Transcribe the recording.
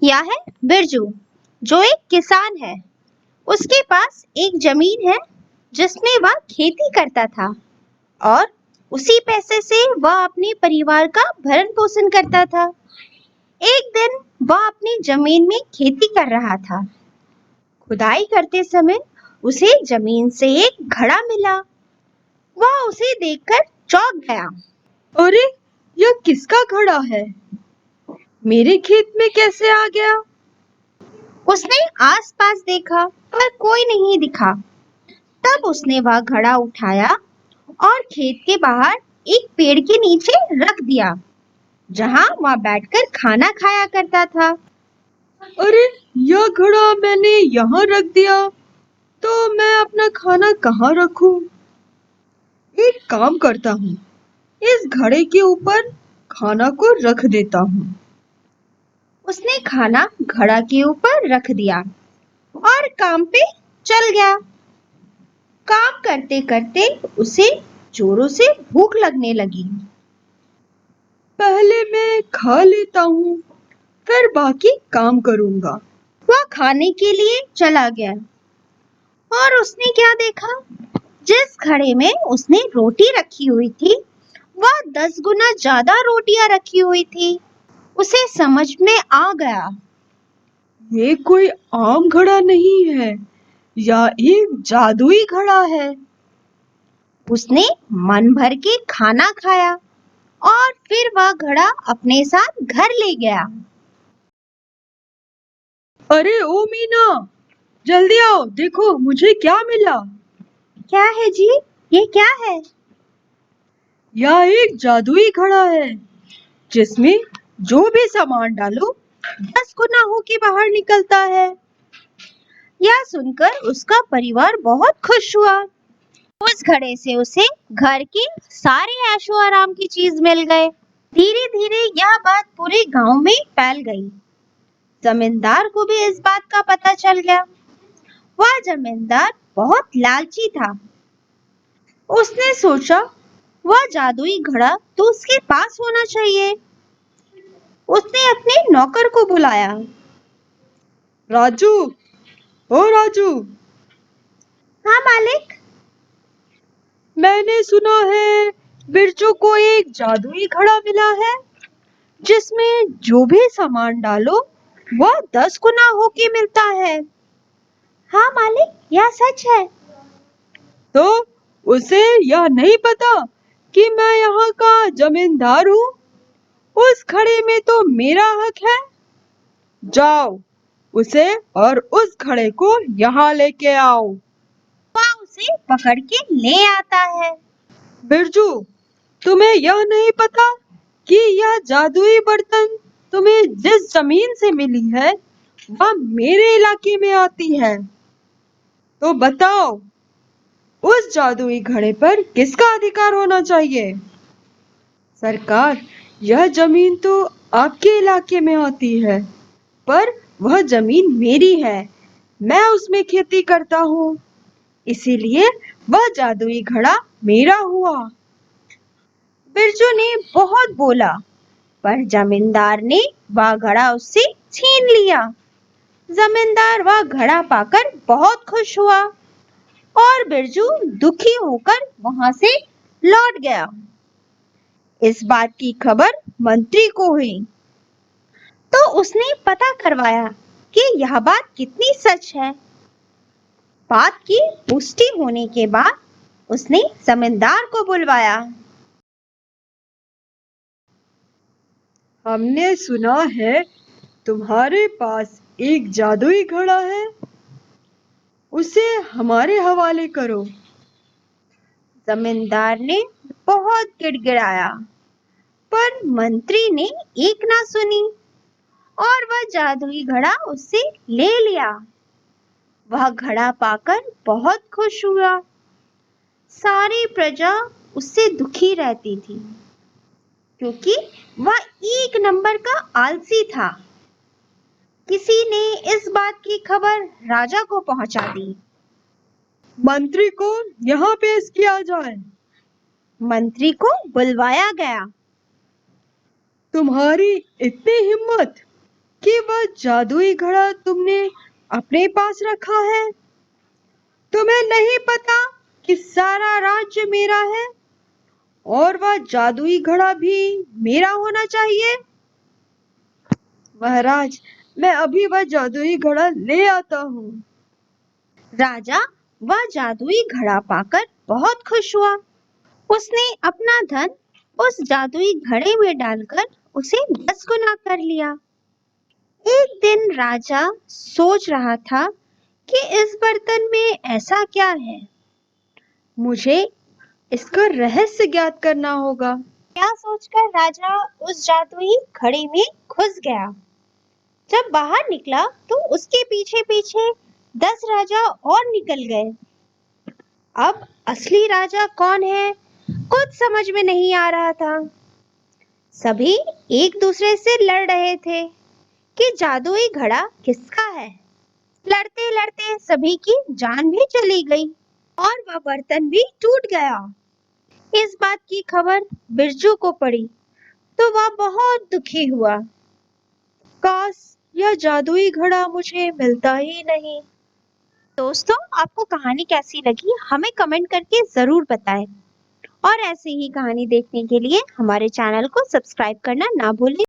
यह है बिरजू, जो एक किसान है। उसके पास एक जमीन है जिसमें वह खेती करता था और उसी पैसे से वह अपने परिवार का भरण पोषण करता था। एक दिन वह अपनी जमीन में खेती कर रहा था। खुदाई करते समय उसे जमीन से एक घड़ा मिला। वह उसे देखकर चौंक गया। अरे, यह किसका घड़ा है? मेरे खेत में कैसे आ गया? उसने आसपास देखा पर कोई नहीं दिखा। तब उसने वह घड़ा उठाया और खेत के बाहर एक पेड़ के नीचे रख दिया, जहां वह बैठकर खाना खाया करता था। अरे, यह घड़ा मैंने यहाँ रख दिया, तो मैं अपना खाना कहाँ रखूं? एक काम करता हूँ, इस घड़े के ऊपर खाना को रख देता हूँ। उसने खाना घड़ा के ऊपर रख दिया और काम पे चल गया। काम करते करते उसे जोरों से भूख लगने लगी। पहले मैं खा लेता हूँ, फिर बाकी काम करूँगा। वह खाने के लिए चला गया और उसने क्या देखा? जिस घड़े में उसने रोटी रखी हुई थी, वह 10 गुना ज्यादा रोटियां रखी हुई थी। उसे समझ में आ गया। ये कोई आम घड़ा नहीं है, यह एक जादुई घड़ा है। उसने मन भर के खाना खाया और फिर वह घड़ा अपने साथ घर ले गया। अरे ओ मीना, जल्दी आओ, देखो मुझे क्या मिला। क्या है जी? ये क्या है? यह एक जादुई घड़ा है, जिसमें जो भी सामान डालो 10 गुना होके बाहर निकलता है। यह सुनकर उसका परिवार बहुत खुश हुआ। उस घड़े से उसे घर के सारे ऐशो आराम की चीज मिल गए। धीरे धीरे यह बात पूरे गांव में फैल गई। जमींदार को भी इस बात का पता चल गया। वह जमींदार बहुत लालची था। उसने सोचा वह जादुई घड़ा तो उसके पास होना चाहिए। उसने अपने नौकर को बुलाया। राजू, ओ राजू, हाँ मालिक। मैंने सुना है बिरजू को एक जादुई घड़ा मिला है, जिसमें जो भी सामान डालो वह 10 गुना होके मिलता है। हाँ मालिक, यह सच है। तो उसे यह नहीं पता कि मैं यहाँ का जमींदार हूँ? उस घड़े में तो मेरा हक है। जाओ, उसे और उस घड़े को यहाँ लेके आओ। वह उसे पकड़ के ले आता है। बिरजू, तुम्हें यह नहीं पता कि यह जादुई बर्तन तुम्हें जिस जमीन से मिली है वह मेरे इलाके में आती है। तो बताओ, उस जादुई घड़े पर किसका अधिकार होना चाहिए? सरकार, यह जमीन तो आपके इलाके में आती है, पर वह जमीन मेरी है। मैं उसमें खेती करता हूँ, इसीलिए वह जादुई घड़ा मेरा हुआ। बिरजू ने बहुत बोला, पर जमींदार ने वह घड़ा उससे छीन लिया। जमींदार वह घड़ा पाकर बहुत खुश हुआ और बिरजू दुखी होकर वहां से लौट गया। इस बात की खबर मंत्री को हुई, तो उसने पता करवाया कि यह बात कितनी सच है। बात की पुष्टि होने के बाद उसने जमींदार को बुलवाया। हमने सुना है तुम्हारे पास एक जादुई घड़ा है, उसे हमारे हवाले करो। जमींदार ने बहुत गिड़गिड़ाया, पर मंत्री ने एक ना सुनी और वह जादुई घड़ा उससे ले लिया। वह घड़ा पाकर बहुत खुश हुआ। सारी प्रजा उससे दुखी रहती थी, क्योंकि वह एक नंबर का आलसी था। किसी ने इस बात की खबर राजा को पहुंचा दी। मंत्री को यहाँ पेश किया जाए। मंत्री को बुलवाया गया। तुम्हारी इतनी हिम्मत कि वह जादुई घड़ा तुमने अपने पास रखा है? तुम्हें नहीं पता कि सारा राज्य मेरा है और वह जादुई घड़ा भी मेरा होना चाहिए? महाराज, मैं अभी वह जादुई घड़ा ले आता हूँ। राजा वह जादुई घड़ा पाकर बहुत खुश हुआ। उसने अपना धन उस जादुई घड़े में डालकर उसे 10 गुना कर लिया। एक दिन राजा सोच रहा था कि इस बर्तन में ऐसा क्या है, मुझे इसका रहस्य ज्ञात करना होगा। क्या सोचकर राजा उस जादुई घड़े में घुस गया। जब बाहर निकला तो उसके पीछे पीछे 10 राजा और निकल गए। अब असली राजा कौन है कुछ समझ में नहीं आ रहा था। सभी एक दूसरे से लड़ रहे थे कि जादुई घड़ा किसका है। लड़ते लड़ते सभी की जान भी चली गई और वह बर्तन भी टूट गया। इस बात की खबर बिरजू को पड़ी तो वह बहुत दुखी हुआ। काश यह जादुई घड़ा मुझे मिलता ही नहीं। दोस्तों, आपको कहानी कैसी लगी हमें कमेंट करके जरूर बताएं और ऐसे ही कहानी देखने के लिए हमारे चैनल को सब्सक्राइब करना ना भूलें।